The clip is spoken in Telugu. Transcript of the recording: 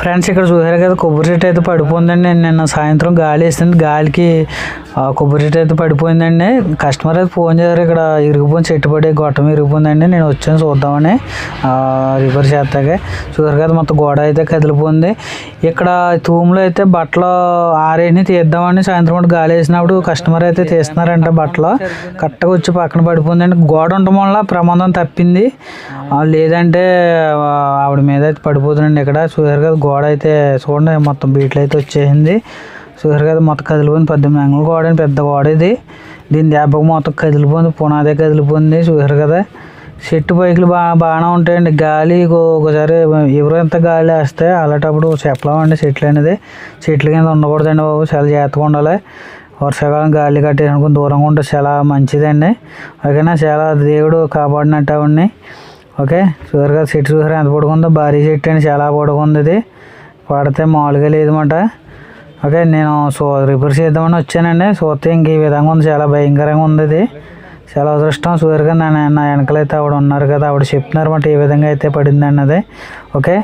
ఫ్రెండ్స్ ఇక్కడ చూసారు కదా కొబ్బరి చెట్టు అయితే పడిపోయిందండి. నేను నిన్న సాయంత్రం గాలి వేసింది, గాలికి కొబ్బరి చెట్టు అయితే పడిపోయిందండి. కస్టమర్ అయితే ఫోన్ చేశారు, ఇక్కడ ఇరిగిపోయింది చెట్టు పడి గొట్టం ఇరిగిపోయిందండి. నేను వచ్చాను చూద్దామని రిపేర్ చేస్తాకే. చూసారు కదా మొత్తం గోడ అయితే కదిలిపోయింది. ఇక్కడ తూములో అయితే బట్టలు ఆరేని తీద్దామని సాయంత్రం పూట గాలి వేసినప్పుడు కస్టమర్ అయితే తీస్తున్నారంట బట్టలు. కరెక్ట్గా వచ్చి పక్కన పడిపోయిందండి. గోడ ఉండడం వల్ల ప్రమాదం తప్పింది, లేదంటే ఆవిడ మీద అయితే పడిపోతుందండి. ఇక్కడ చూసారు కదా గోడ అయితే చూడండి మొత్తం బీట్లు అయితే వచ్చేసింది. చూసారు కదా మొత్తం కదిలిపోయింది. 18 అంగుళ గోడ అండి, పెద్ద గోడ ఇది. దీని దెబ్బకు మొత్తం కదిలిపోయింది, పునాదే కదిలిపోయింది. చూసారు కదా చెట్టు పైకులు బాగానే ఉంటాయండి. గాలి ఒకసారి ఎవరంత గాలి వేస్తే అలాంటప్పుడు చెప్పలేమండి. చెట్లు అనేది చెట్ల కింద ఉండకూడదండి బాబు, చాలా జాగ్రత్తగా ఉండాలి. వర్షాకాలం గాలి కట్టేసుకుని దూరంగా ఉంటే చాలా మంచిదండి. ఓకేనా, చాలా దేవుడు కాపాడినట్టు అవన్నీ. ఓకే, చూసారు కదా చెట్టు చూసారు ఎంత పొడుగుందో, భారీ చెట్టు అండి, చాలా పొడుగుంది. ఇది పడితే మామూలుగా లేదన్నమాట. ఓకే, నేను రిపేర్ చేద్దామని వచ్చానండి. చూస్తే ఇంక ఈ విధంగా ఉంది, చాలా భయంకరంగా ఉంది. ఇది చాలా అదృష్టం. చూసారు కదా నా వెనకలైతే ఆవిడ ఉన్నారు కదా, ఆవిడ చెప్తున్నారు అన్నమాట ఏ విధంగా అయితే పడింది అన్నది. ఓకే,